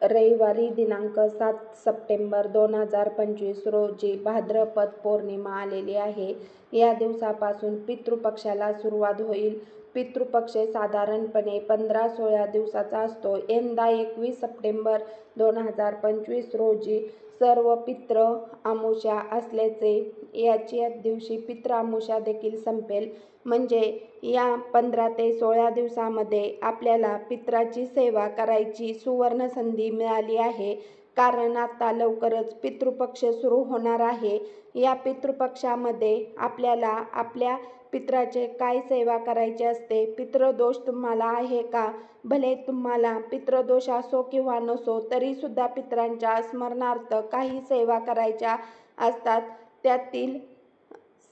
रविवारी दिनांक 7 सप्टेंबर 2025 रोजी भाद्रपद पौर्णिमा आलेली आहे. या दिवसापासून पितृपक्षाला सुरुवात होईल. पितृपक्ष साधारणपणे 15-16 दिवसाचा असतो. यंदा 21 सप्टेंबर 2025 रोजी सर्व पितृ अमावस्या असल्याचे याच दिवशी पितृ अमावस्या देखील संपेल. म्हणजे या 15 ते 16 दिवसामध्ये आपल्याला पितराची सेवा करायची सुवर्ण संधी मिळाली आहे. कारण आता लवकरच पितृपक्ष सुरू होणार आहे. या पितृपक्षामध्ये आपल्याला आपल्या पितराचे काय सेवा करायची असते. पितृदोष तुम्हाला आहे का? भले तुम्हाला पितृदोष असो किंवा नसो तरी सुद्धा पितरांच्या स्मरणार्थ काही सेवा करायच्या असतात. त्यातील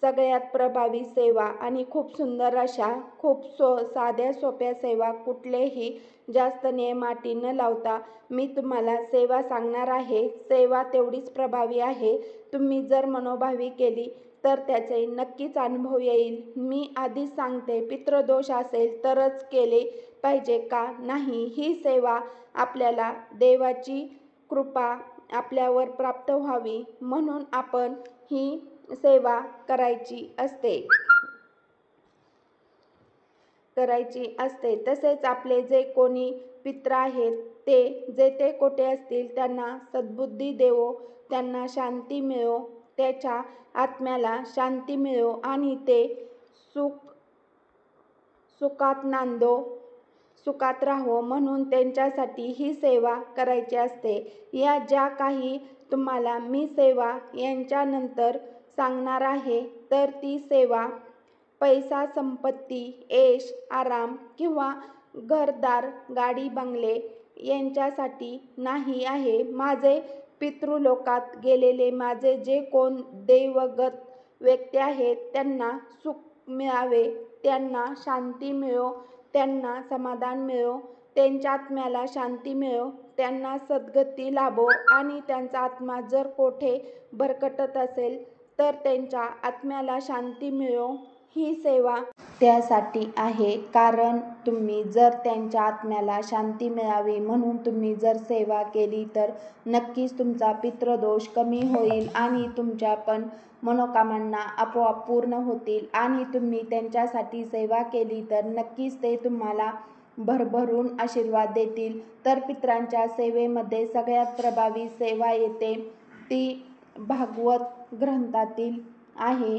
सगळ्यात प्रभावी सेवा आणि खूप सुंदर अशा खूप साध्या सोप्या सेवा, कुठलेही जास्त नियम अटी न लावता मी तुम्हाला सेवा सांगणार आहे. सेवा तेवढीच प्रभावी आहे. तुम्ही जर मनोभावी केली तर त्याचे नक्कीच अनुभव येईल. मी आधीच सांगते, पितृदोष असेल तरच केले पाहिजे का नाही, ही सेवा आपल्याला देवाची कृपा आपल्यावर प्राप्त व्हावी म्हणून आपण ही सेवा करायची असते. तसेच आपले जे कोणी पित्र आहेत ते जेथे कोठे असतील त्यांना सद्बुद्धी देवो, त्यांना शांती मिळो, त्याच्या आत्म्याला शांती मिळो आणि ते सुखात नांदो, सुखात राहो म्हणून त्यांच्यासाठी ही सेवा करायची असते. या ज्या काही तुम्हाला मी सेवा यांच्यानंतर सांगणार आहे तर ती सेवा पैसा, संपत्ती, ऐश आराम किंवा घरदार, गाडी, बंगले यांच्यासाठी नाही आहे. माझे पितृलोकात गेलेले माझे जे कोण दैवगत व्यक्ती आहेत त्यांना सुख मिळावे, त्यांना शांती मिळो, त्यांना समाधान मिळो, त्यांच्या आत्म्याला शांती मिळो, त्यांना सद्गती लाभो आणि त्यांचा आत्मा जर कोठे भरकटत असेल तर त्यांच्या आत्म्याला शांती मिळो, ही सेवा त्यासाठी आहे. कारण तुम्ही जर त्यांच्या आत्म्याला शांती मिळावी म्हणून तुम्ही जर सेवा केली तर नक्कीच तुमचा पितृदोष कमी होईल आणि तुमच्या पण मनोकामना आपोआप पूर्ण होतील. आणि तुम्ही त्यांच्यासाठी सेवा केली तर नक्कीच ते तुम्हाला भरभरून आशीर्वाद देतील. तर पितरांच्या सेवेमध्ये सगळ्यात प्रभावी सेवा येते ती भागवत ग्रंथातील आहे.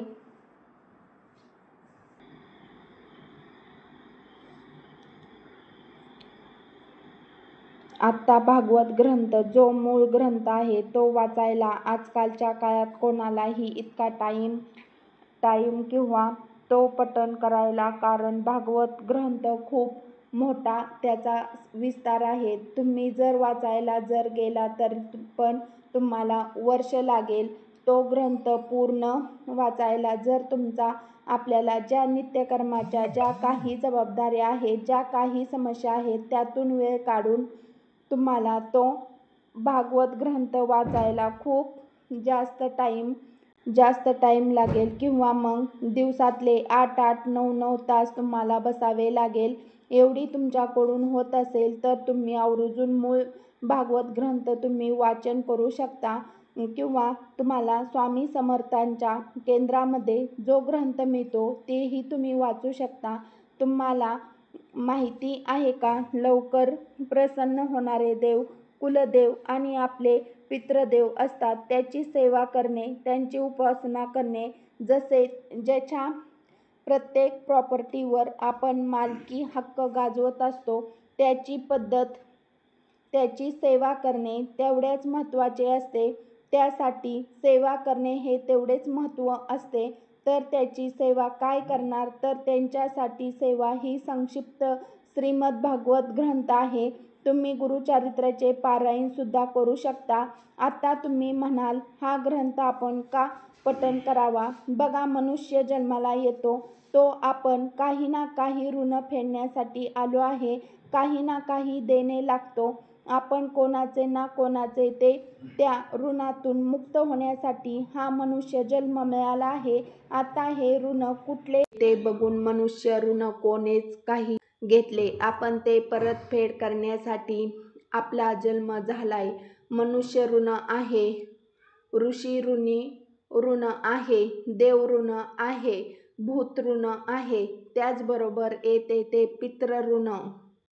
आता भागवत ग्रंथ जो मूळ ग्रंथ आहे तो वाचायला आजकालच्या काळात कोणालाही इतका टाईम किंवा तो पठण करायला, कारण भागवत ग्रंथ खूप मोठा त्याचा विस्तार आहे. तुम्ही जर वाचायला जर गेला तर पण तुम्हाला वर्ष लागेल तो ग्रंथ पूर्ण वाचायला. जर तुमचा आपल्याला ज्या नित्यकर्माच्या ज्या काही जबाबदाऱ्या आहेत, ज्या काही समस्या आहेत त्यातून वेळ काढून तुम्हाला तो भागवत ग्रंथ वाचायला खूप जास्त टाईम लागेल किंवा मग दिवसातले 8-8, 9-9 तास तुम्हाला बसावे लागेल. एवढी तुमच्याकडून होत असेल तर तुम्ही आवर्जून मूळ भागवत ग्रंथ तुम्ही वाचन करू शकता किंवा तुम्हाला स्वामी समर्थांच्या केंद्रामध्ये जो ग्रंथ मिळतो तेही तुम्ही वाचू शकता. तुम्हाला माहिती आहे का, लवकर प्रसन्न होणारे देव कुलदेव आणि आपले पितृदेव असतात. त्याची सेवा करणे, त्यांची उपासना करणे, जसे ज्याच्या प्रत्येक प्रॉपर्टीवर आपण मालकी हक्क गाजवत असतो त्याची पद्धत, त्याची सेवा करणे तेवढेच महत्त्वाचे असते. त्यासाठी सेवा करणे हे तेवढेच महत्त्व असते. तर त्याची सेवा काय करणार, तर त्यांच्यासाठी सेवा ही संक्षिप्त श्रीमद भागवत ग्रंथ आहे. तुम्ही गुरुचरित्राचे पारायण सुद्धा करू शकता. आता तुम्ही म्हणाल हा ग्रंथ आपण का पठण करावा? बघा, मनुष्य जन्माला येतो तो आपण काही ना काही ऋण फेडण्यासाठी आलो आहे. काही ना काही देणे लागतो. आपण कोणाचे ना कोणाचे ते त्या ऋणातून मुक्त होण्यासाठी हा मनुष्य जन्म मिळाला आहे. आता हे ऋण कुठले ते बघून मनुष्य ऋण कोणीच काही घेतले आपण ते परतफेड करण्यासाठी आपला जन्म झालाय. मनुष्य ऋण आहे, ऋषी ऋण आहे, देव ऋण आहे, भूत ऋण आहे, त्याचबरोबर येते ते पितृ ऋण.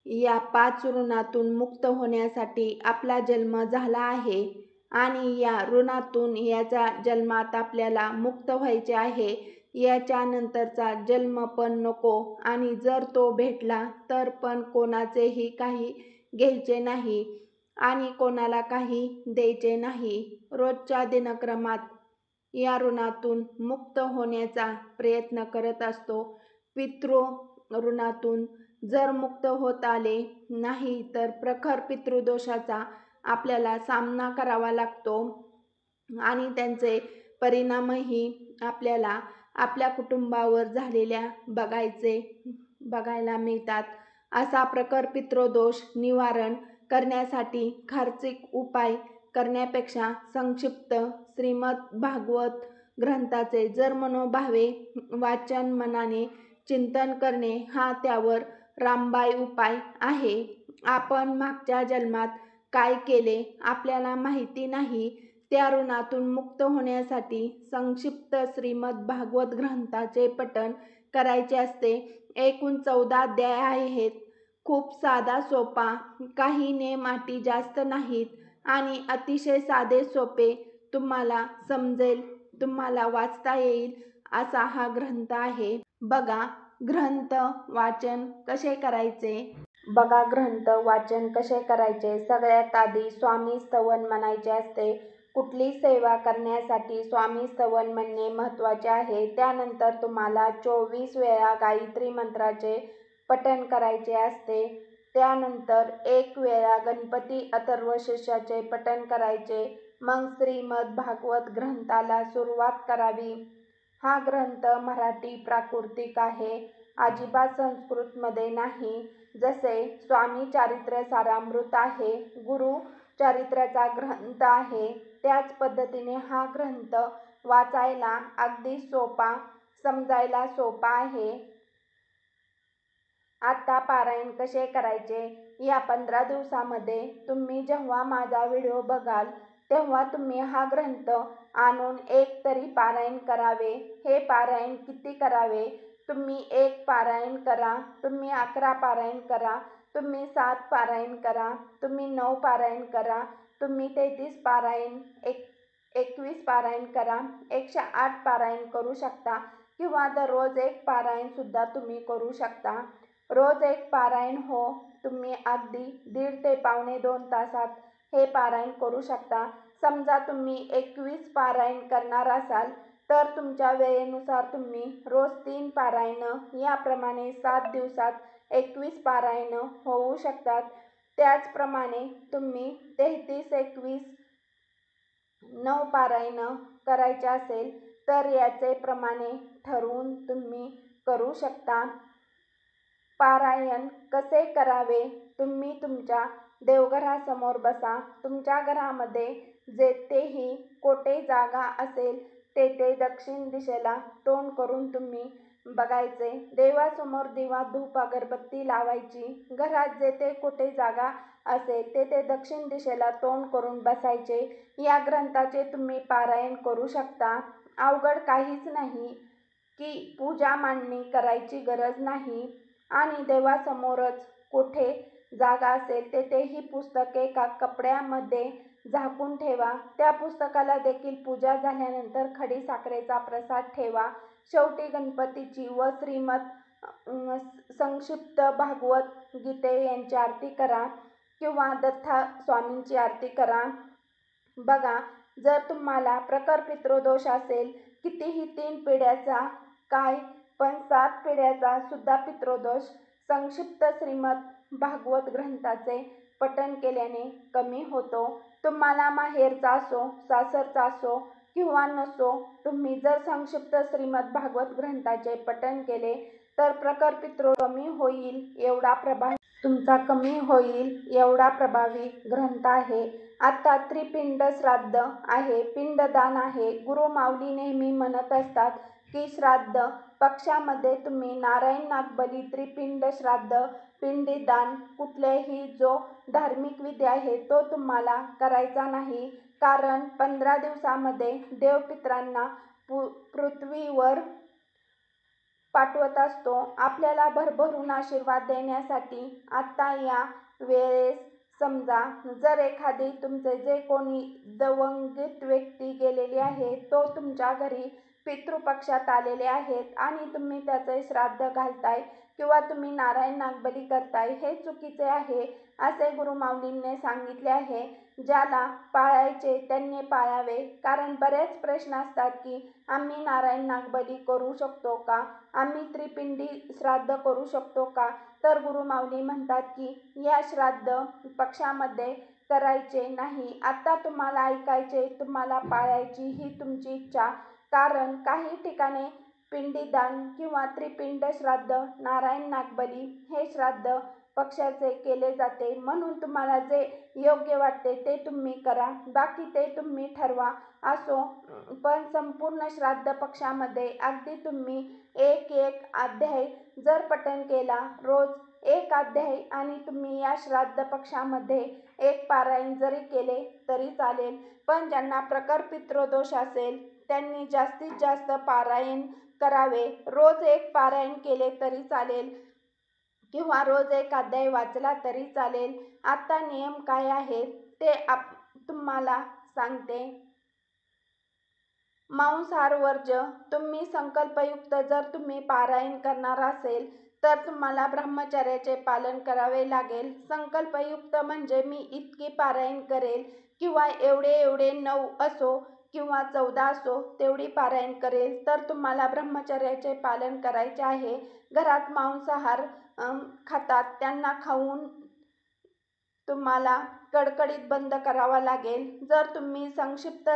या 5 ऋणातून मुक्त होण्यासाठी आपला जन्म झाला आहे आणि या ऋणातून याच्या जन्मात आपल्याला मुक्त व्हायचे आहे. याच्यानंतरचा जन्म पण नको आणि जर तो भेटला तर पण कोणाचेही काही घ्यायचे नाही आणि कोणाला काही द्यायचे नाही. रोजच्या दिनक्रमात या ऋणातून मुक्त होण्याचा प्रयत्न करत असतो. पितृ ऋणातून जर मुक्त होत आले नाही तर प्रखर पितृदोषाचा आपल्याला सामना करावा लागतो आणि त्यांचे परिणामही आपल्याला आपल्या कुटुंबावर झालेल्या बघायला मिळतात. असा प्रखर पितृदोष निवारण करण्यासाठी खर्चिक उपाय करण्यापेक्षा संक्षिप्त श्रीमद भागवत ग्रंथाचे जर मनोभावे वाचन, मनाने चिंतन करणे हा त्यावर रामबाण उपाय आहे. आपण मागच्या जन्मात काय केले आपल्याला माहिती नाही. त्या ऋणातून मुक्त होण्यासाठी संक्षिप्त श्रीमद भागवत ग्रंथाचे पठण करायचे असते. एकूण 14 अध्याय आहेत. खूप साधा सोपा, काही नेम अटी जास्त नाहीत आणि अतिशय साधे सोपे, तुम्हाला समजेल, तुम्हाला वाचता येईल असा हा ग्रंथ आहे. बघा ग्रंथ वाचन कसे करायचे. सगळ्यात आधी स्वामी स्तवन म्हणायचे असते. कुठली सेवा करण्यासाठी स्वामी स्तवन म्हणणे महत्त्वाचे आहे. त्यानंतर तुम्हाला 24 वेळा गायत्री मंत्राचे पठण करायचे असते. त्यानंतर 1 वेळा गणपती अथर्वशीर्षाचे पठण करायचे. मग श्रीमद भागवत ग्रंथाला सुरुवात करावी. हा ग्रंथ मराठी प्राकृतिक आहे, अजिबात संस्कृतमध्ये नाही. जसे स्वामी चरित्र सारामृत आहे, गुरु चरित्राचा ग्रंथ आहे, त्याच पद्धतीने हा ग्रंथ वाचायला अगदी सोपा, समजायला सोपा आहे. आता पारायण कसे करायचे. या 15 दिवसामध्ये तुम्ही जेव्हा माझा व्हिडिओ बघाल तेव्हा तुम्ही हा ग्रंथ आणून एक तरी पारायण करावे. हे पारायण किती करावे. तुम्ही 1 पारायण करा, तुम्ही 11 पारायण करा, तुम्ही 7 पारायण करा, तुम्ही 9 पारायण करा, तुम्ही 33 पारायण 21 पारायण करा, 108 पारायण करू शकता किंवा दररोज 1 पारायण सुद्धा तुम्ही करू शकता. रोज 1 पारायण तुम्ही अगदी 1.5 ते पावणे 2 तासात हे पारायण करू शकता. समजा तुम्ही 21 पारायण करणार असाल तर तुमच्या वेळेनुसार तुम्ही रोज 3 पारायण याप्रमाणे 7 दिवसात 21 पारायण होऊ शकतात. त्याचप्रमाणे तुम्ही 33, 21, 9 पारायण करायचे असेल तर याचे प्रमाणे ठरवून तुम्ही करू शकता. पारायण कसे करावे. तुम्ही तुमच्या देवघरासमोर बसा. तुमच्या घरामध्ये जेथेही कोठे जागा असेल तेथे दक्षिण दिशेला तोंड करून तुम्ही बघायचे. देवासमोर दिवा, धूप, अगरबत्ती लावायची. घरात जेथे कुठे जागा असेल तेथे दक्षिण दिशेला तोंड करून बसायचे. या ग्रंथाचे तुम्ही पारायण करू शकता. अवघड काहीच नाही की पूजा मांडणी करायची गरज नाही आणि देवासमोरच कुठे जागा असेल तेथे ही पुस्तके एका कपड्यामध्ये झाकून ठेवा. त्या पुस्तकाला देखील पूजा झाल्यानंतर खडी साखरेचा प्रसाद ठेवा. शेवटी गणपतीची व श्रीमद संक्षिप्त भागवत गीते यांची आरती करा किंवा दत्ता स्वामींची आरती करा. बघा जर तुम्हाला प्रखर पितृदोष असेल, कितीही 3 पिढ्याचा काय पण 7 पिढ्याचा सुद्धा पितृदोष संक्षिप्त श्रीमद भागवत ग्रंथाचे पठण केल्याने कमी होतो. तुम्हाला माहेरचा असो, सासरचा असो किंवा नसो, तुम्ही जर संक्षिप्त श्रीमद भागवत ग्रंथाचे पठण केले तर प्रखर पितृ कमी होईल एवढा प्रभावी ग्रंथ आहे. आता त्रिपिंड श्राद्ध आहे, पिंडदान आहे. गुरु माऊली नेहमी म्हणत असतात की श्राद्ध पक्षामध्ये तुम्ही नारायण नागबली त्रिपिंड श्राद्ध पिंडदान कुठल्याही जो धार्मिक विधी आहे तो तुम्हाला करायचा नाही, कारण 15 दिवसामध्ये देवपितरांना पृथ्वीवर पाठवत असतो आपल्याला भरभरून आशीर्वाद देण्यासाठी. आता या वेळेस समजा जर एखादी तुमचे जे कोणी दिवंगत व्यक्ती गेलेली आहे तो तुमच्या घरी पितृपक्षात आलेले आहेत आणि तुम्ही त्याचे श्राद्ध घालताय किंवा तुम्ही नारायण नागबली करताय, हे चुकीचे आहे असे गुरुमाऊलींनी सांगितले आहे. ज्याला पाळायचे त्यांनी पाळावे, कारण बरेच प्रश्न असतात की आम्ही नारायण नागबली करू शकतो का, आम्ही त्रिपिंडी श्राद्ध करू शकतो का. तर गुरुमाऊली म्हणतात की या श्राद्ध पक्षामध्ये करायचे नाही. आता तुम्हाला ऐकायचे, तुम्हाला पाळायची ही तुमची इच्छा, कारण काही ठिकाणी पिंडीदान किंवा त्रिपिंड श्राद्ध, नारायण नागबली हे श्राद्ध पक्षाचे केले जाते. म्हणून तुम्हाला जे योग्य वाटते ते तुम्ही करा, बाकी ते तुम्ही ठरवा असो. पण संपूर्ण श्राद्ध पक्षामध्ये अगदी तुम्ही एक अध्याय जर पठण केला, रोज एक अध्याय, आणि तुम्ही या श्राद्ध पक्षामध्ये एक पारायण जरी केले तरी चालेल. पण ज्यांना प्रखर पितृदोष असेल त्यांनी जास्तीत जास्त पारायण करावे. रोज एक पारायण केले तरी चालेल किंवा रोज एक अध्याय वाचला तरी चालेल. आता नियम काय आहे ते तुम्हाला सांगते. मांसाहार वर्ज्य. तुम्ही संकल्पयुक्त जर तुम्ही पारायण करणार असेल तर तुम्हाला ब्रह्मचर्याचे पालन करावे लागेल. संकल्पयुक्त म्हणजे मी इतकी पारायण करेल किंवा एवढे 9 असो किंवा 14 असो तेवढी पारायण करेल, तर तुम्हाला ब्रह्मचर्याचे पालन करायचे आहे. घरात मांसाहार खातात त्यांना खाऊन तुम्हाला कडकडीत बंद करावा लागेल. जर तुम्ही संक्षिप्त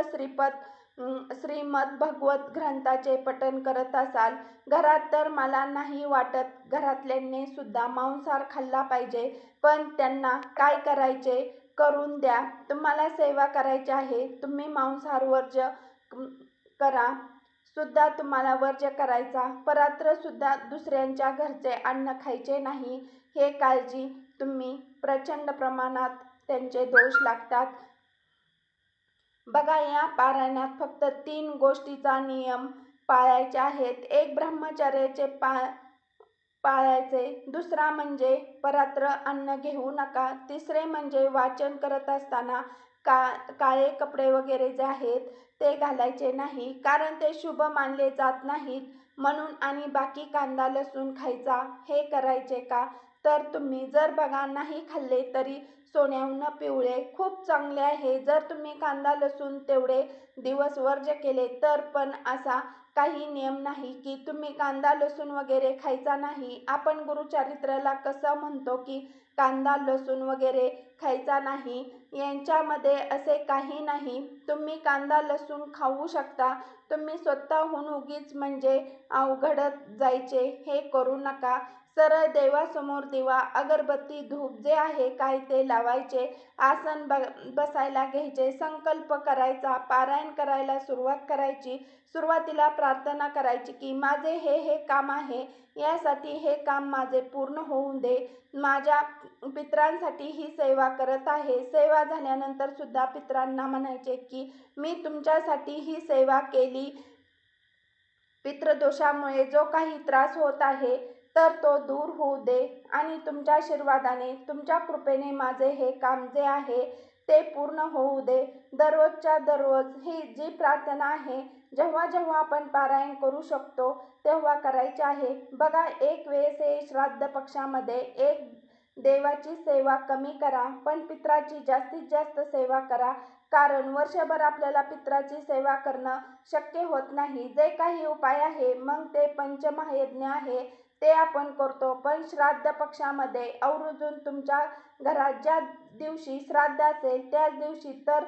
श्रीमद भगवत ग्रंथाचे पठण करत असाल घरात, तर मला नाही वाटत घरातल्यांनी सुद्धा मांसाहार खाल्ला पाहिजे. पण त्यांना काय करायचे करून द्या. तुम्हाला सेवा करायची आहे, तुम्ही मांसाहार वर्ज्य करा सुद्धा, तुम्हाला वर्ज्य करायचा. परात्र सुद्धा दुसऱ्यांच्या घरचे अन्न खायचे नाही. हे काळजी तुम्ही प्रचंड प्रमाणात त्यांचे दोष लागतात. बघा, या पारायणात फक्त 3 गोष्टीचा नियम पाळायचे आहेत. एक ब्रह्मचर्याचे पाळायचे, दुसरा म्हणजे परात्र अन्न घेऊ नका, तिसरे म्हणजे वाचन करत असताना काळे कपडे वगैरे जे आहेत ते घालायचे नाही, कारण ते शुभ मानले जात नाहीत म्हणून. आणि बाकी कांदा लसूण खायचा, हे करायचे का, तर तुम्ही जर बघा नाही खाल्ले तरी सोन्याहून पिवळे खूप चांगले आहे. जर तुम्ही कांदा लसूण तेवढे दिवस वर्ज्य केले तर. पण असा काही नियम नाही की तुम्ही कांदा लसूण वगैरे खायचा नाही. आपण गुरुचरित्राला कसं म्हणतो की कांदा लसूण वगैरे खायचा नाही, यांच्यामध्ये असे काही नाही. तुम्ही कांदा लसूण खाऊ शकता. तुम्ही स्वतःहून उगीच म्हणजे अवघडत जायचे हे करू नका. सरळ देवासमोर दिवा अगरबत्ती धूप जे आहे काय ते लावायचे, आसन बसायला घ्यायचे, संकल्प करायचा, पारायण करायला सुरुवात करायची. सुरुवातीला प्रार्थना करायची की माझे हे काम आहे, यासाठी हे काम माझे पूर्ण होऊन दे. माझ्या पितरांसाठी ही सेवा करत आहे. सेवा झाल्यानंतर सुद्धा पितरांना म्हणायचे की मी तुमच्यासाठी ही सेवा केली, पितृदोषामुळे जो काही त्रास होत आहे तर तो दूर होऊ दे आणि तुमच्या आशीर्वादाने, तुमच्या कृपेने माझे हे काम जे आहे ते पूर्ण होऊ दे. दररोजच्या दररोज ही जी प्रार्थना आहे जेव्हा जेव्हा आपण पारायण करू शकतो तेव्हा करायचे आहे. बघा, एक वेळेस हे श्राद्ध पक्षामध्ये एक देवाची सेवा कमी करा, पण पित्राची जास्तीत जास्त सेवा करा, कारण वर्षभर आपल्याला पित्राची सेवा करणं शक्य होत नाही. जे काही उपाय आहे मग ते पंचमहायज्ञ आहे ते आपण करतो, पण श्राद्ध पक्षामध्ये आवर्जून तुमच्या घरात ज्या दिवशी श्राद्ध असेल त्याच दिवशी तर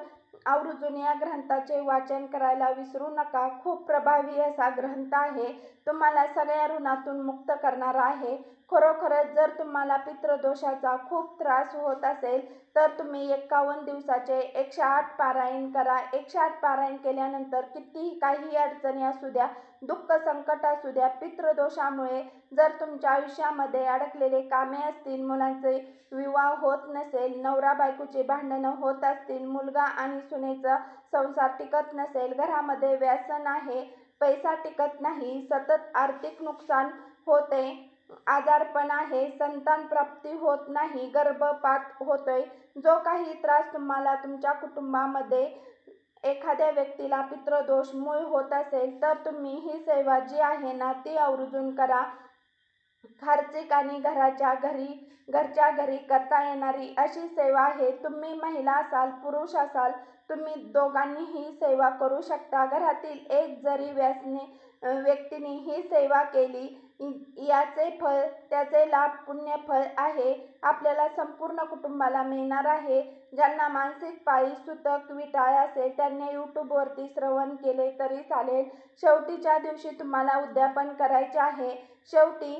आवर्जून या ग्रंथाचे वाचन करायला विसरू नका. खूप प्रभावी असा ग्रंथ आहे, तुम्हाला सगळ्या ऋणातून मुक्त करणारा आहे. खरोखरच जर तुम्हाला पितृदोषाचा खूप त्रास होत असेल तर तुम्ही 51 दिवसाचे 108 पारायण करा. 108 पारायण केल्यानंतर कितीही काही अडचणी असू द्या, दुःख संकट असू द्या, पितृदोषामुळे जर तुमच्या आयुष्यामध्ये अडकलेले कामे असतील, मुलांचे विवाह होत नसेल, नवरा बायकोचे भांडणं होत असतील, मुलगा आणि सुनेचा संसार टिकत नसेल, घरामध्ये व्यसन आहे, पैसा टिकत नाही, सतत आर्थिक नुकसान होते, आजारपण आहे, संतान प्राप्ती होत नाही, गर्भपात होतोय, जो काही त्रास तुम्हाला तुमच्या कुटुंबामध्ये एखाद्या व्यक्तीला पितृदोष मूळ होत असेल तर तुम्ही ही सेवा जी आहे ना ती आवर्जून करा. खर्चिक आणि घरच्या घरी करता येणारी अशी सेवा आहे. तुम्ही महिला असाल, पुरुष असाल, तुम्ही दोघांनीही सेवा करू शकता. घरातील एक जरी व्यक्तीने ही सेवा केली, याचे फळ, त्याचे लाभ, पुण्यफळ आहे आपल्याला संपूर्ण कुटुंबाला मिळणार आहे. ज्यांना मानसिक पाळी, सुतक, विटाळ असेल त्यांनी यूट्यूबवरती श्रवण केले तरी चालेल. शेवटीच्या दिवशी तुम्हाला उद्यापन करायचे आहे. शेवटी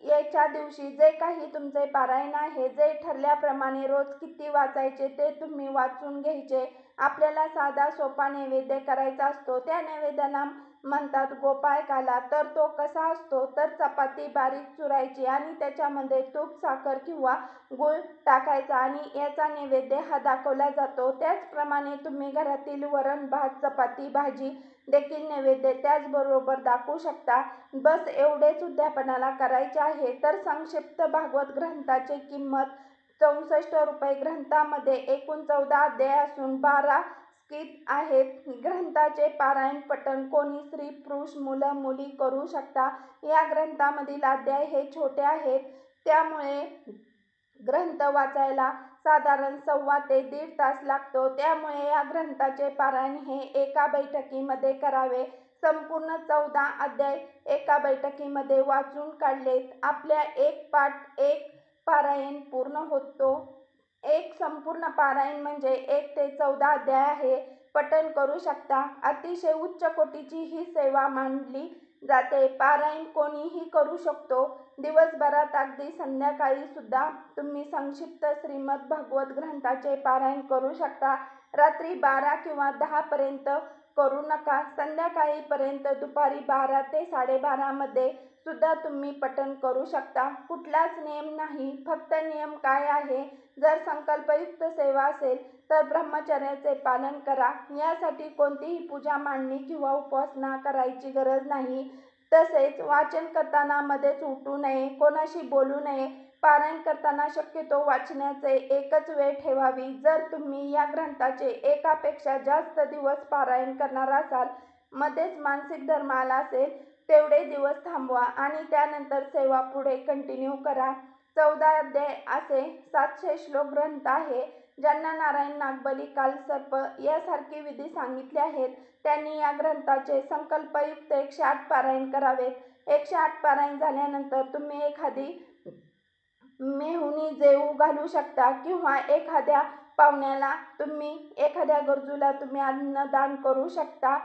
याच्या दिवशी जे काही तुमचे पारायण आहे, जे ठरल्याप्रमाणे रोज किती वाचायचे ते तुम्ही वाचून घ्यायचे. आपल्याला साधा सोपा नैवेद्य करायचा असतो. त्या नैवेद्याला म्हणतात गोपाळकाला. तर तो कसा असतो तर चपाती बारीक चुरायची आणि त्याच्यामध्ये तूप, साखर किंवा गूळ टाकायचा आणि याचा नैवेद्य हा दाखवला जातो. त्याचप्रमाणे तुम्ही घरातील वरण, भात, चपाती, भाजी देखील नैवेद्य त्याचबरोबर दाखवू शकता. बस एवढेच उद्यापनाला करायचे आहे. तर संक्षिप्त भागवत ग्रंथाची किंमत 64 रुपये. ग्रंथामध्ये एकूण 14 अध्याय असून 12 स्कित आहेत. ग्रंथाचे पारायण पठण कोणी स्त्री, पुरुष, मुलं, मुली करू शकता. या ग्रंथामधील अध्याय हे छोटे आहेत, त्यामुळे ग्रंथ वाचायला साधारण 1.25 ते 1.5 तास लागतो. त्यामुळे या ग्रंथाचे पारायण हे एका बैठकीमध्ये करावे. संपूर्ण 14 अध्याय एका बैठकीमध्ये वाचून काढलेत. आपल्या एक पाठ एक पारायण पूर्ण होतो. एक संपूर्ण पारायण म्हणजे 1 ते 14 अध्याय आहे. पठण करू शकता. अतिशय उच्च कोटीची ही सेवा मानली जाते. पारायण कोणीही करू शकतो. दिवसभरात अगदी संध्याकाळी सुद्धा तुम्ही संक्षिप्त श्रीमद भागवत ग्रंथाचे पारायण करू शकता. रात्री 12 किंवा 10 पर्यंत करू नका. संध्याकाळी पर्यंत दुपारी 12 ते 12:30 मध्ये सुद्धा तुम्ही पठण करू शकता. कुठलाच नियम नाही. फक्त नियम काय आहे, जर संकल्पयुक्त सेवा असेल तर ब्रह्मचर्याचे पालन करा. यासाठी कोणतीही पूजा मांडणी किंवा उपासना करायची गरज नाही. तसेच वाचन करताना मध्येच उठू नये, कोणाशी बोलू नये. पारायण करताना शक्यतो वाचण्याचे एकच वेळ ठेवावी. जर तुम्ही या ग्रंथाचे एकापेक्षा जास्त दिवस पारायण करणार असाल, मध्येच मानसिक धर्म आला असेल, तेवढे दिवस थांबवा आणि त्यानंतर सेवा पुढे कंटिन्यू करा. 14 अध्याय असे 700 श्लोक ग्रंथ आहे. ज्यांना नारायण, नागबली, कालसर्प यासारखे विधी सांगितले आहेत त्यांनी या ग्रंथाचे संकल्पयुक्त 108 पारायण करावेत. 108 पारायण झाल्यानंतर तुम्ही एखादी मेहुणी जेवू घालू शकता किंवा एखाद्या पाहुण्याला एखाद्या गरजूला तुम्ही अन्नदान करू शकता.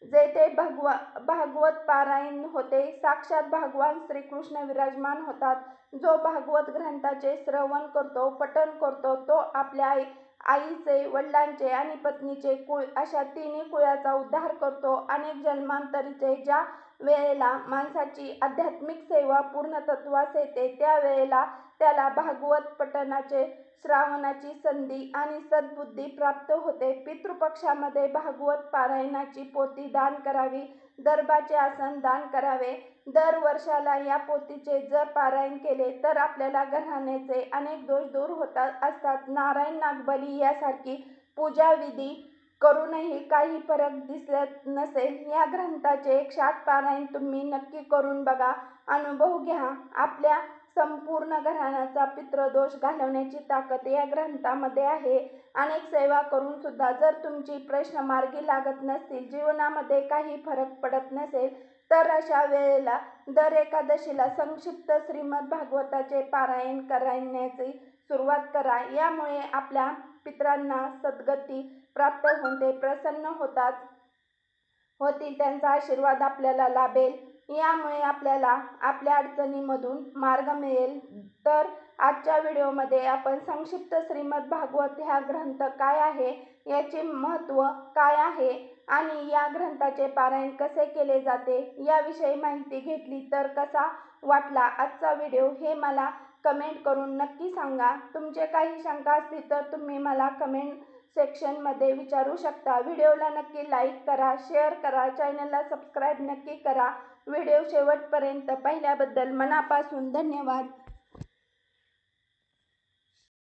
जेथे भागवत पारायण होते, साक्षात भगवान श्रीकृष्ण विराजमान होतात. जो भागवत ग्रंथाचे श्रवण करतो, पठण करतो, तो आपल्या आईचे, वडिलांचे आणि पत्नीचे कुळ अशा तिन्ही कुळाचा उद्धार करतो. अनेक जन्मांतरीचे ज्या वेळेला माणसाची आध्यात्मिक सेवा पूर्णत्वास येते त्यावेळेला त्याला भागवत पठणाचे, श्रावणाची संधी आणि सद्बुद्धी प्राप्त होते. पितृपक्षामध्ये भागवत पारायणाची पोथी दान करावी. दर्भाचे आसन दान करावे. दर वर्षाला या पोथीचे जर पारायण केले तर आपल्याला घराण्याचे अनेक दोष दूर होतात असतात. नारायण, नागबली यासारखी पूजाविधी करूनही काही फरक दिसत नसेल, या ग्रंथाचे 108 पारायण तुम्ही नक्की करून बघा, अनुभव घ्या. आपल्या संपूर्ण घराण्याचा पितृदोष घालवण्याची ताकद या ग्रंथामध्ये आहे. अनेक सेवा करून सुद्धा जर तुमची प्रश्न मार्गी लागत नसतील, जीवनामध्ये काही फरक पडत नसेल, तर अशा वेळेला दर एकादशीला संक्षिप्त श्रीमद भागवताचे पारायण करण्याची सुरुवात करा. यामुळे आपल्या पितरांना सद्गती प्राप्त होऊन ते प्रसन्न होतात. होतील, त्यांचा आशीर्वाद आपल्याला लाभेल. यामुळे आपल्याला आपल्या अडचणीमधून मार्ग मिळेल. तर आजच्या व्हिडिओमध्ये आपण संक्षिप्त श्रीमद भागवत हा ग्रंथ काय आहे, याचे महत्त्व काय आहे आणि या ग्रंथाचे पारायण कसे केले जाते याविषयी माहिती घेतली. तर कसा वाटला आजचा व्हिडिओ हे मला कमेंट करून नक्की सांगा. तुमचे काही शंका असतील तर तुम्ही मला कमेंट सेक्शनमध्ये विचारू शकता. व्हिडिओला नक्की लाईक करा, शेअर करा, चॅनलला सबस्क्राईब नक्की करा. व्हिडिओ शेवटपर्यंत पाहिल्याबद्दल मनापासून धन्यवाद.